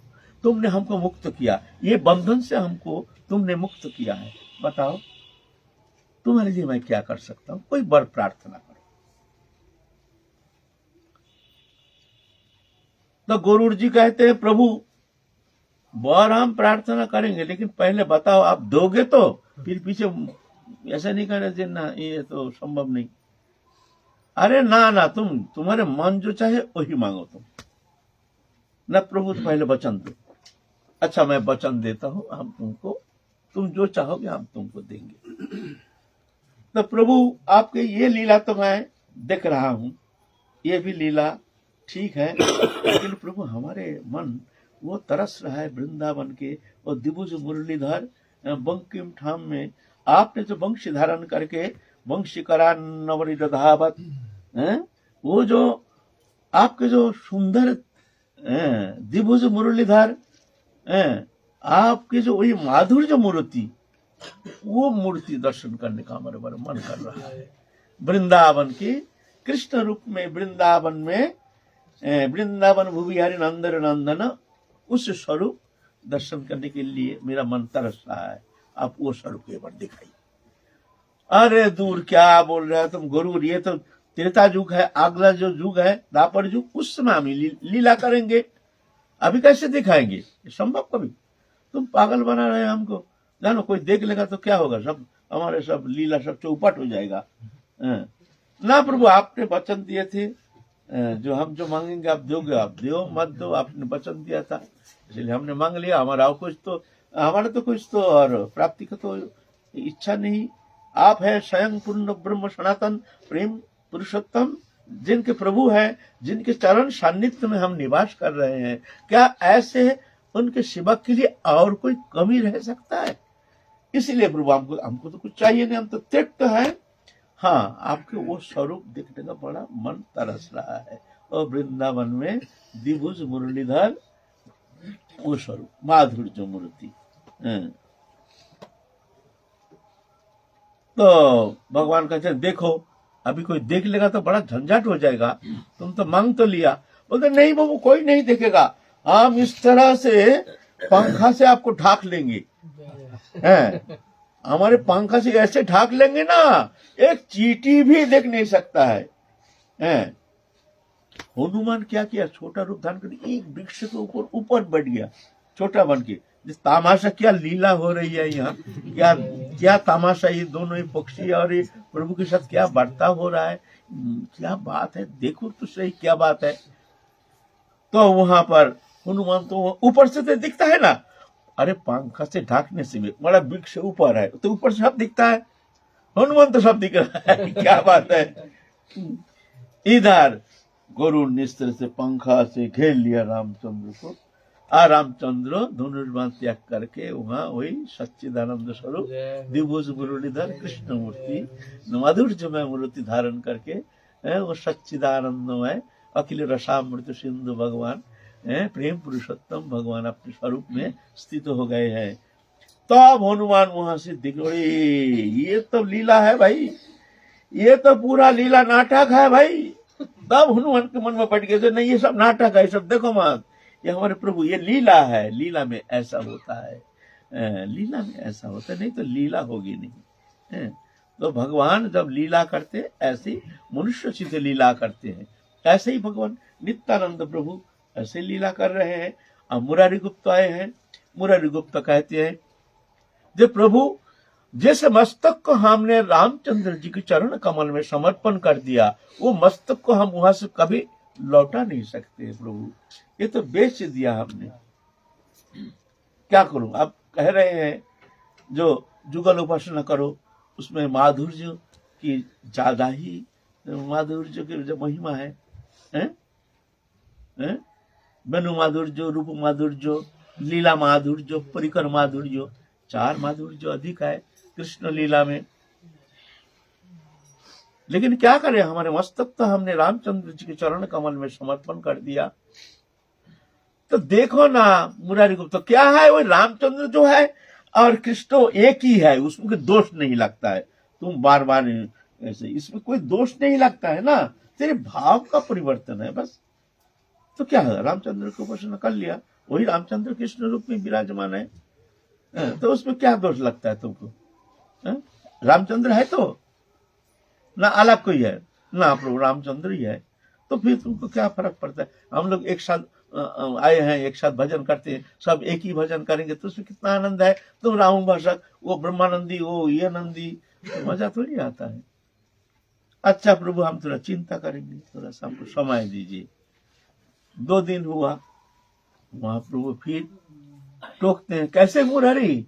तुमने हमको मुक्त किया, ये बंधन से हमको तुमने मुक्त किया है, बताओ तुम्हारे लिए मैं क्या कर सकता हूं, कोई वर प्रार्थना करो। तो गरुड़ जी कहते हैं प्रभु वर हम प्रार्थना करेंगे, लेकिन पहले बताओ आप दोगे तो, फिर पीछे ऐसा नहीं कहना चाहिए ना ये तो संभव नहीं। अरे ना ना तुम्हारे मन जो चाहे वही मांगो तुम ना, प्रभु तो पहले वचन दो। अच्छा मैं वचन देता हूं, हम तुमको तुम जो चाहोगे हम तुमको देंगे। तो प्रभु आपके ये लीला तो मैं देख रहा हूं, ये भी लीला ठीक है, लेकिन प्रभु हमारे मन वो तरस रहा है वृंदावन के और दिभुज मुरलीधर बंकिम ठाम में आपने जो वंश धारण करके वंशी करा नवरी धावत, वो जो आपके जो सुंदर दिभुज मुरलीधर आपके जो वही माधुर्य जो मूर्ति, वो मूर्ति दर्शन करने का हमारे बारे मन कर रहा है। वृंदावन के कृष्ण रूप में वृंदावन में वृंदावन भुविहारी नंदन नंदन उस स्वरूप दर्शन करने के लिए मेरा मन तरस रहा है, आप वो स्वरूप एक बार दिखाइए। अरे दूर क्या बोल रहे हो तुम गरुड़, ये तो त्रेता युग है, अगला जो युग है द्वापर युग, उस समय हम लीला करेंगे, अभी कैसे दिखाएंगे, ये संभव कभी? तुम पागल बना रहे हैं हमको, जानो कोई देख लेगा तो क्या होगा, सब हमारे सब लीला सब चौपट हो जाएगा। ना प्रभु आपने वचन दिए थे जो हम जो मांगेंगे आप दोगे, आप दो मत दो, आपने वचन दिया था इसलिए हमने मांग लिया, हमारा तो कुछ तो और प्राप्ति का तो इच्छा नहीं। आप है स्वयं पूर्ण ब्रह्म सनातन प्रेम पुरुषोत्तम, जिनके प्रभु हैं, जिनके चरण सान्निध्य में हम निवास कर रहे हैं, क्या ऐसे उनके सेवक के लिए और कोई कमी रह सकता है? इसीलिए प्रभु हमको तो कुछ चाहिए नहीं, हम तो त्यक्त है। हाँ आपके वो स्वरूप देखने का बड़ा मन तरस रहा है, और वृंदावन में दिभुज मुरलीधर वो स्वरूप माधुर्य मूर्ति। तो भगवान कहते हैं देखो अभी कोई देख लेगा तो बड़ा झंझट हो जाएगा, तुम तो मांग तो लिया। बोलते नहीं बाबू कोई नहीं देखेगा, हम इस तरह से पंखा से आपको ढाक लेंगे, हमारे पंखा से ऐसे ढाक लेंगे ना एक चींटी भी देख नहीं सकता है। हनुमान क्या किया, छोटा रूप धारण कर एक वृक्ष के ऊपर बैठ गया छोटा बन के। तमाशा क्या लीला हो रही है यहाँ, क्या क्या तमाशा, ये दोनों ही पक्षी और ये प्रभु के साथ क्या बर्ताव हो रहा है, क्या बात है, देखो तो सही क्या बात है। तो वहां पर हनुमान तो ऊपर से तो दिखता है ना, अरे पंखा से ढाकने से भी बड़ा वृक्ष ऊपर है तो ऊपर से सब दिखता है, हनुमान तो सब दिख रहा है, क्या बात है। इधर गरुड़ ने इस तरह से पंखा से घेर लिया रामचंद्र को, और रामचंद्र धनुर्बाण त्याग करके वहां वही सच्चिदानंद स्वरूप दिभुज मुरलीधर कृष्ण मूर्ति माधुर्यमय मूर्ति धारण करके वो सच्चिदानंदमय अखिल रसामृत सिंधु भगवान प्रेम पुरुषोत्तम भगवान अपने स्वरूप में स्थित हो गए हैं। तब हनुमान वहां से दिख रहे, ये तो लीला है भाई, ये तो पूरा लीला नाटक है भाई। तब हनुमान के मन में पड़ गया नहीं ये सब नाटक है, सब देखो मत, ये हमारे प्रभु ये लीला है, लीला में ऐसा होता है, लीला में ऐसा होता है, नहीं तो लीला होगी नहीं। तो भगवान जब लीला करते ऐसे मनुष्य सीधे लीला करते हैं, ऐसे ही भगवान नित्यानंद प्रभु ऐसे लीला कर रहे हैं। अब मुरारी गुप्त आए हैं, मुरारी गुप्त कहते हैं जो प्रभु जैसे मस्तक को हमने रामचंद्र जी के चरण कमल में समर्पण कर दिया, वो मस्तक को हम वहां से कभी लौटा नहीं सकते प्रभु, ये तो बेच दिया हमने, क्या करूं? आप कह रहे हैं जो जुगल उपासना करो, उसमें माधुर्य की ज्यादा ही माधुर्य की जो महिमा है, हैं? हैं? वेणु माधुर्य, रूप माधुर्य, लीला माधुर्य, परिकर माधुर्य, 4 माधुर्य अधिक है कृष्ण लीला में। लेकिन क्या करें, हमारे मस्तक तो हमने रामचंद्र जी के चरण कमल में समर्पण कर दिया। तो देखो ना मुरारी गुप्त, तो क्या है, वो रामचंद्र जो है और कृष्ण एक ही है, उसमें कोई दोष नहीं लगता है। तुम बार बार ऐसे, इसमें कोई दोष नहीं लगता है ना, तेरे भाव का परिवर्तन है बस। तो क्या है, रामचंद्र को उपासना कर लिया, वही रामचंद्र कृष्ण रूप में विराजमान है, तो उसमें क्या दोष लगता है तुमको? रामचंद्र है तो ना अलग कोई है, ना प्रभु रामचंद्र ही है, तो फिर तुमको क्या फर्क पड़ता है? हम लोग एक साथ आए हैं, एक साथ भजन करते हैं, सब एक ही भजन करेंगे तो उसमें कितना आनंद है। तुम राम भाषक, वो ब्रह्मानंदी, वो ये नंदी, तो मजा थोड़ी आता है। अच्छा प्रभु, हम थोड़ा चिंता करेंगे, थोड़ा सा हमको समय दीजिए। 2 दिन हुआ, महाप्रभु फिर टोकते हैं, कैसे मुरारी,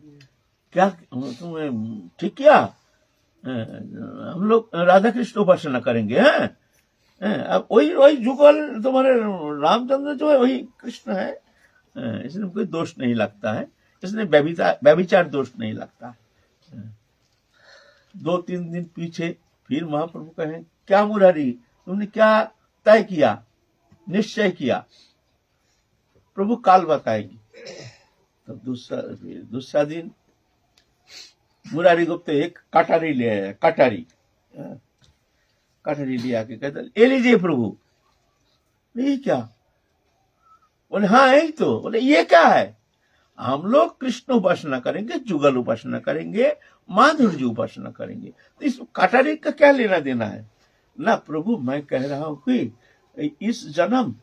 क्या तुम्हें ठीक किया? हम लोग राधा कृष्ण उपासना करेंगे, हैं? अब वही जुगल तुम्हारे रामचंद्र जो है वही कृष्ण है, इसमें कोई दोष नहीं लगता है, इसमें व्यभिचार दोष नहीं लगता है। 2-3 दिन पीछे फिर महाप्रभु कहें, क्या मुरारी, तुमने क्या तय किया, निश्चय किया? प्रभु काल बताएगी। तो दूसरा दिन मुरारी गुप्त एक कटारी ले आया, कटारी ले आके कहता, ले लीजिए प्रभु। ये क्या? बोले हाँ यही तो। बोले ये क्या है? हम लोग कृष्ण उपासना करेंगे, जुगल उपासना करेंगे, माधुर्य उपासना करेंगे, तो इस कटारी का क्या लेना देना है? ना प्रभु, मैं कह रहा हूं कि इस जन्म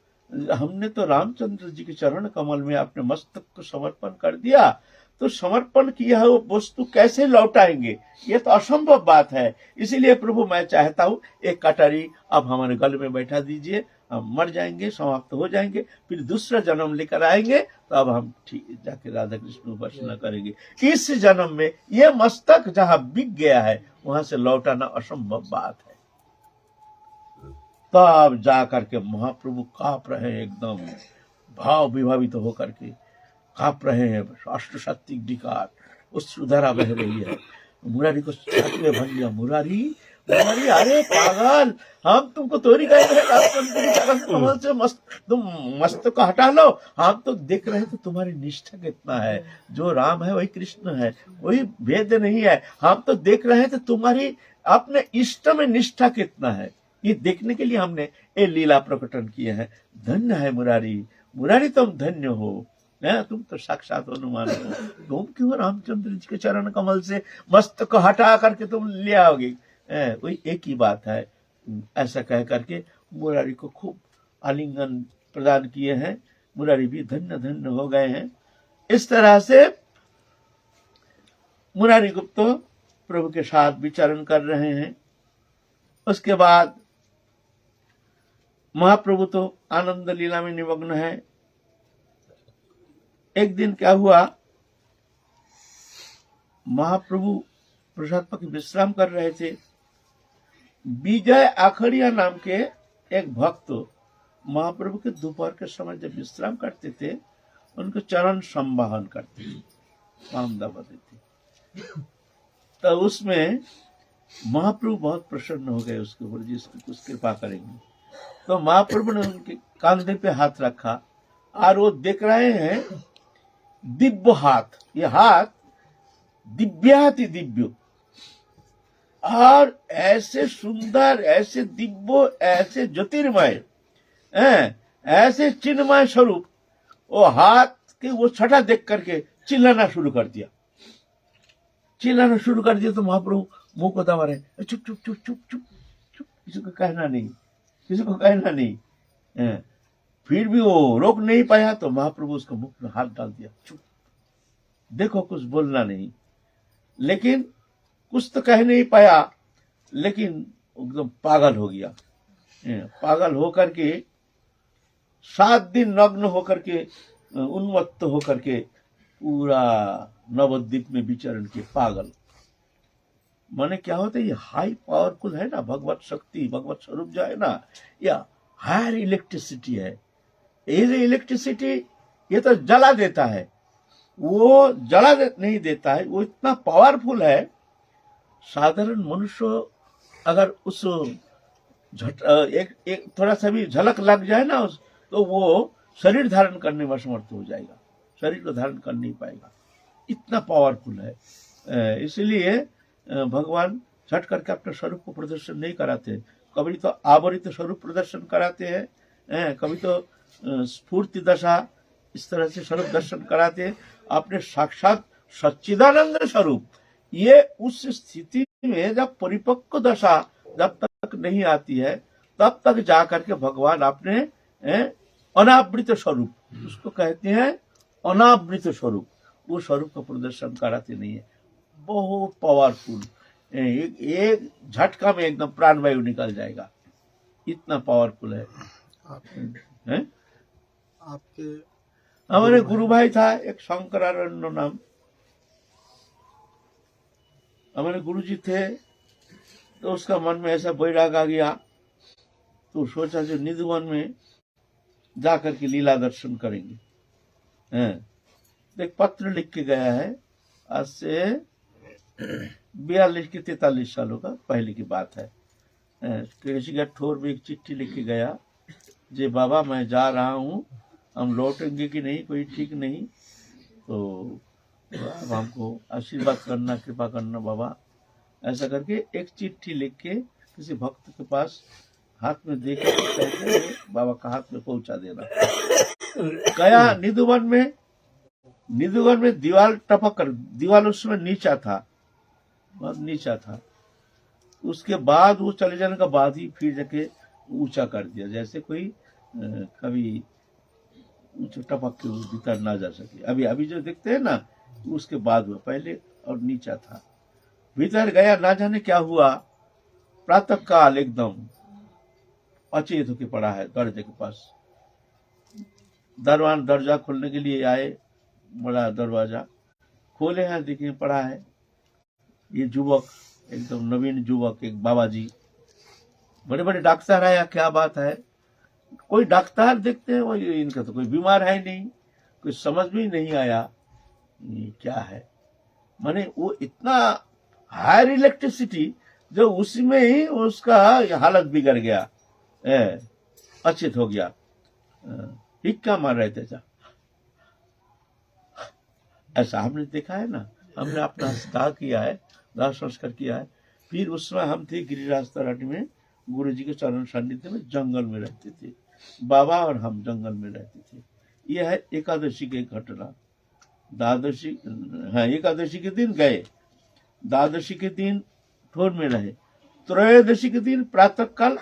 हमने तो रामचंद्र जी के चरण कमल में अपने मस्तक को समर्पण कर दिया, तो समर्पण किया है वो वस्तु कैसे लौटाएंगे? ये तो असंभव बात है। इसीलिए प्रभु मैं चाहता हूं एक कटारी आप हमारे गले में बैठा दीजिए, हम मर जाएंगे, समाप्त हो जाएंगे, फिर दूसरा जन्म लेकर आएंगे, तो अब हम ठीक जाके राधा कृष्ण उपासना करेंगे। इस जन्म में ये मस्तक जहां बिक गया है वहां से लौटाना असंभव बात है। तब जाकर के महाप्रभु कांप रहे हैं, एकदम भाव विभावित होकर के कांप रहे हैं, अष्टसात्विक विकार, उस सुधारा बह रही है। मुरारी को छाती में भर लिया, मुरारी अरे पागल, हम तुमको तोरी कमल से तुम मस्त को हटा लो, हम तो देख रहे तो तुम्हारी निष्ठा कितना है, जो राम है वही कृष्ण है, वही भेद नहीं है। हम तो देख रहे तो तुम्हारी अपने इष्ट में निष्ठा कितना है, ये देखने के लिए हमने ये लीला प्रकटन किए हैं। धन्य है मुरारी, तुम धन्य हो, तुम तो साक्षात हनुमान हो। तुम क्यों रामचंद्र जी के चरण कमल से मस्तक को हटा करके तुम ले आओगे? वही एक ही बात है। ऐसा कह करके मुरारी को खूब आलिंगन प्रदान किए हैं। मुरारी भी धन्य धन्य हो गए हैं। इस तरह से मुरारी गुप्त प्रभु के साथ विचरण कर रहे हैं। उसके बाद महाप्रभु तो आनंद लीला में निमग्न है। एक दिन क्या हुआ, महाप्रभु प्रसाद पक विश्राम कर रहे थे। विजय आखड़िया नाम के एक भक्त महाप्रभु के दोपहर के समय जब विश्राम करते थे, उनको चरण संवाहन करते थे, पाम दबाते थे। तो उसमें महाप्रभु बहुत प्रसन्न हो गए उसके ऊपर, जिसको कुछ कृपा करेंगे। तो महाप्रभु ने उनके कंधे पे हाथ रखा और वो देख रहे हैं दिव्य हाथ, ये हाथ दिव्याति दिव्य, और ऐसे सुंदर, ऐसे दिव्य, ऐसे ज्योतिर्मय, ऐसे चिन्मय स्वरूप, वो हाथ के वो छटा देख करके चिल्लाना शुरू कर दिया। तो महाप्रभु मुंह को दबा रहे, चुप चुप चुप चुप चुप चुप, किसी को कहना नहीं। फिर भी वो रोक नहीं पाया, तो महाप्रभु उसको मुख में हाथ डाल दिया, चुप, देखो कुछ बोलना नहीं। लेकिन कुछ तो कह नहीं पाया, लेकिन एकदम पागल हो गया। पागल होकर के 7 दिन नग्न होकर के उन्मत्त होकर के पूरा नवद्वीप में विचरण के पागल। माने क्या होता है, ये हाई पावरफुल है ना, भगवत शक्ति, भगवत स्वरूप जो है ना, या हायर इलेक्ट्रिसिटी है। ये इलेक्ट्रिसिटी ये तो जला देता है, वो नहीं देता है, वो इतना पावरफुल है। साधारण मनुष्य अगर उस एक थोड़ा सा भी झलक लग जाए ना तो वो शरीर धारण करने में समर्थ हो जाएगा, शरीर को धारण कर नहीं पाएगा, इतना पावरफुल है। इसलिए भगवान झट करके अपने स्वरूप को प्रदर्शन नहीं कराते, कभी तो आवरित स्वरूप प्रदर्शन कराते हैं, कभी तो स्फूर्ति दशा इस तरह से स्वरूप दर्शन कराते हैं, अपने साक्षात सच्चिदानंद स्वरूप। ये उस स्थिति में जब परिपक्व दशा जब तक नहीं आती है, तब तक जाकर के भगवान अपने अनावृत स्वरूप, उसको कहते हैं अनावृत स्वरूप, वो स्वरूप का प्रदर्शन कराते नहीं है। बहुत पावरफुल, एक झटका में एकदम प्राणवायु निकल जाएगा, इतना पावरफुल है। आपके हमारे गुरु भाई था एक शंकरारण्य नाम, हमारे गुरु जी थे, तो उसका मन में ऐसा बैराग आ गया, तो सोचा जो निधिवन में जाकर के लीला दर्शन करेंगे। एक पत्र लिख के गया है, आज से 42 की 43 सालों का पहले की बात है। किसी का ठोर में एक चिट्ठी लिख के गया, जे बाबा मैं जा रहा हूँ, हम लौटेंगे कि नहीं कोई ठीक नहीं, तो अब हमको आशीर्वाद करना, कृपा करना बाबा। ऐसा करके एक चिट्ठी लिख के किसी भक्त के पास हाथ में दे के कहते बाबा का हाथ में पहुंचा देना। गया निधुवन में, निधुवन में दीवार टपक कर, दीवार उसमें नीचा था, बहुत नीचा था। उसके बाद वो चले जाने का बाद ही फिर जाके ऊंचा कर दिया, जैसे कोई कभी ऊंचे टपक के भीतर ना जा सके। अभी अभी जो देखते हैं ना, उसके बाद हुआ, पहले और नीचा था। भीतर गया, ना जाने क्या हुआ, प्रातः काल एकदम अचेत होके पड़ा है दरवाजे के पास। दरवान दरवाजा खोलने के लिए आए, बड़ा दरवाजा खोले हैं, देखिए पड़ा है ये युवक, एकदम नवीन युवक, एक बाबा जी। बड़े बड़े डॉक्टर आया, क्या बात है, कोई डॉक्टर देखते हैं, वो इनका तो कोई बीमार है नहीं, कोई समझ में नहीं आया ये क्या है। माने वो इतना हायर इलेक्ट्रिसिटी जो उसमें ही उसका हालत बिगड़ गया, अचेत हो गया, हिक्का मार रहे थे। ऐसा हमने देखा है ना, हमने अपना दाह किया है, दाह संस्कार किया है। फिर उस समय हम थे गिरिराज तराटी में, गुरु जी के चरण सानिध्य में, जंगल में रहते थे, बाबा और हम जंगल में रहते थे। यह है एकादशी की घटना। द्वादशी, हाँ, एकादशी के दिन गए, द्वादशी के दिन ठोर में रहे, त्रयोदशी के दिन प्रातः काल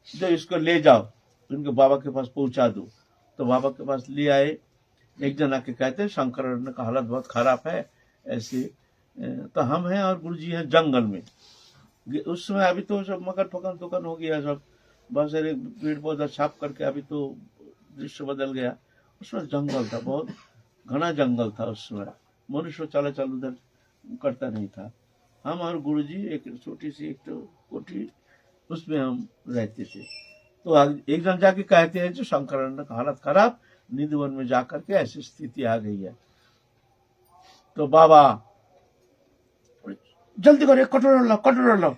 जो इसको ले जाओ, उनके बाबा के पास पहुंचा दो, तो बाबा के पास ले आए। एक जन आके कहते हैं शंकराचार्य का हालत बहुत खराब है, ऐसे तो हम हैं और गुरु जी हैं जंगल में। उस समय अभी तो सब मकर फकन दुकान हो गया, सब बहुत सारे पेड़ पौधा छाप करके अभी तो दृश्य बदल गया। उसमें जंगल था, बहुत घना जंगल था उस समय, मनुष्य चला चल उधर करता नहीं था। हम और गुरु जी एक छोटी सी एक तो कोठी, उसमें हम रहते थे। तो एक जन जाके कहते हैं जो शंकराचार्य का हालत खराब, निधिवन में जाकर के ऐसी स्थिति आ गई है। तो बाबा जल्दी करो, कटोरा लाओ, कटोरा लाओ।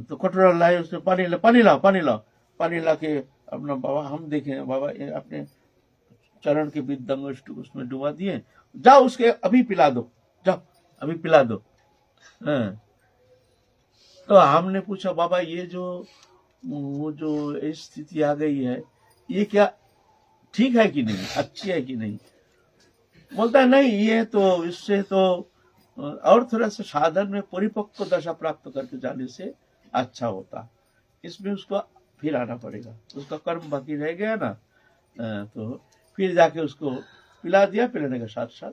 तो कटोरा लाए, उसमें पानी ला, पानी लाओ, पानी लाओ, पानी ला के अपना बाबा, हम देखे बाबा अपने चरण के बिंदंग उसमें डुबा दिए, जाओ उसके अभी पिला दो, जाओ अभी पिला दो। तो हमने पूछा बाबा ये जो वो जो स्थिति आ गई है, ये क्या ठीक है कि नहीं, अच्छी है कि नहीं? बोलता है नहीं, ये तो इससे तो और थोड़ा सा साधन में परिपक्व दशा प्राप्त करके जाने से अच्छा होता, इसमें उसको फिर आना पड़ेगा, उसका कर्म बाकी रह गया ना। तो फिर जाके उसको पिला दिया, पिलाने के साथ साथ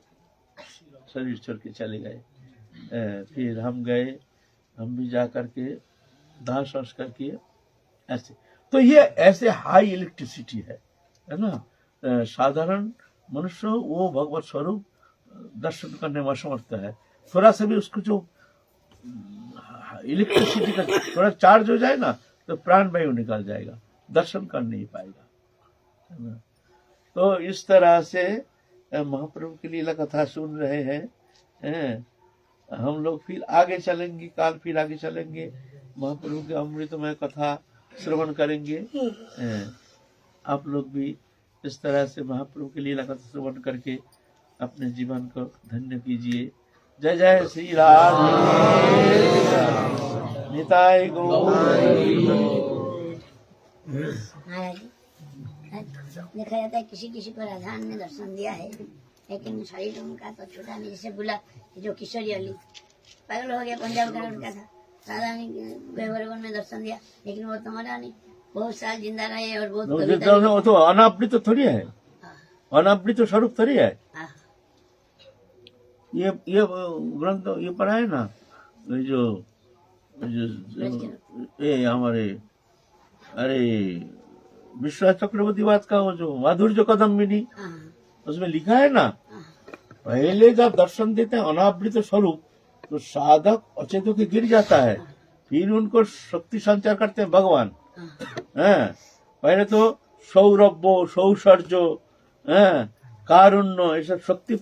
शरीर छोड़ के चले गए। फिर हम गए, हम भी जा करके दाह संस्कार किए ऐसे। तो ये ऐसे हाई इलेक्ट्रिसिटी है ना। साधारण मनुष्य वो भगवत स्वरूप दर्शन करने में असमर्थ है। थोड़ा सा भी उसको जो इलेक्ट्रिसिटी का थोड़ा चार्ज हो जाए ना तो प्राण वायु निकल जाएगा, दर्शन कर नहीं पाएगा, है ना। तो इस तरह से महाप्रभु की लीला कथा सुन रहे हैं। हम लोग फिर आगे चलेंगे, काल फिर आगे चलेंगे, महाप्रभु के अमृतमय कथा श्रवण करेंगे। आप लोग भी इस तरह से महाप्रभु की लीला कथा श्रवण करके अपने जीवन को धन्य कीजिए। जय जय श्री राम, निताय गौर। महाराज देखा जाता है किसी किसी को राधा ने दर्शन दिया है, लेकिन शरीर उनका तो छोटा नहीं। जैसे बोला जो किशोरी अली पागल हो गया, पंजाब का लड़का था, राधा ने गहवरवन में दर्शन दिया, लेकिन वो तो मरा नहीं, बहुत साल जिंदा रहे और बहुत वो तो अनावृत तो थोड़ी है, अनावृत स्वरूप थोड़ी है। ये ग्रंथ ये पढ़ा है ना, जो ये हमारे अरे विश्वास चक्रवर्ती बात का वो जो माधुर्य कदम्बिनी, उसमें लिखा है ना, पहले जब दर्शन देते हैं अनावृत स्वरूप तो साधक अचेतों के गिर जाता है, फिर उनको शक्ति संचार करते हैं भगवान। पहले तो सौरभ्य, सौशर्य, कारुण्य, ये सब शक्ति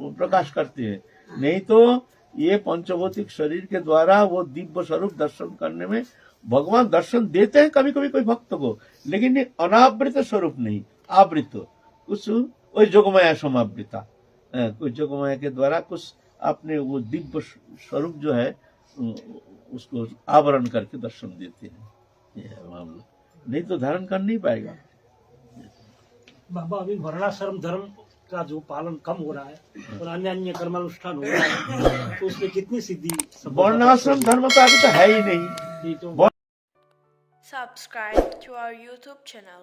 प्रकाश करते हैं। नहीं तो ये पंचभौतिक शरीर के द्वारा वो दिव्य स्वरूप दर्शन करने में भगवान दर्शन देते हैं कभी कभी कोई भक्त को, लेकिन ये अनावृत स्वरूप नहीं, आवृत कुछ वही जोगमाया समावृता, कुछ जोगमाया के द्वारा कुछ अपने वो दिव्य स्वरूप जो है उसको आवरण करके दर्शन देते हैं। ये है मामला, नहीं तो धारण कर नहीं पाएगा। बाबा अभी वर्णाश्रम धर्म का जो पालन कम हो रहा है और अन्य अन्य कर्मानुष्ठान हो रहा है, तो उसमें कितनी सिद्धि? वर्णाश्रम धर्म तो अभी तो है ही नहीं। तो Subscribe to our YouTube channel.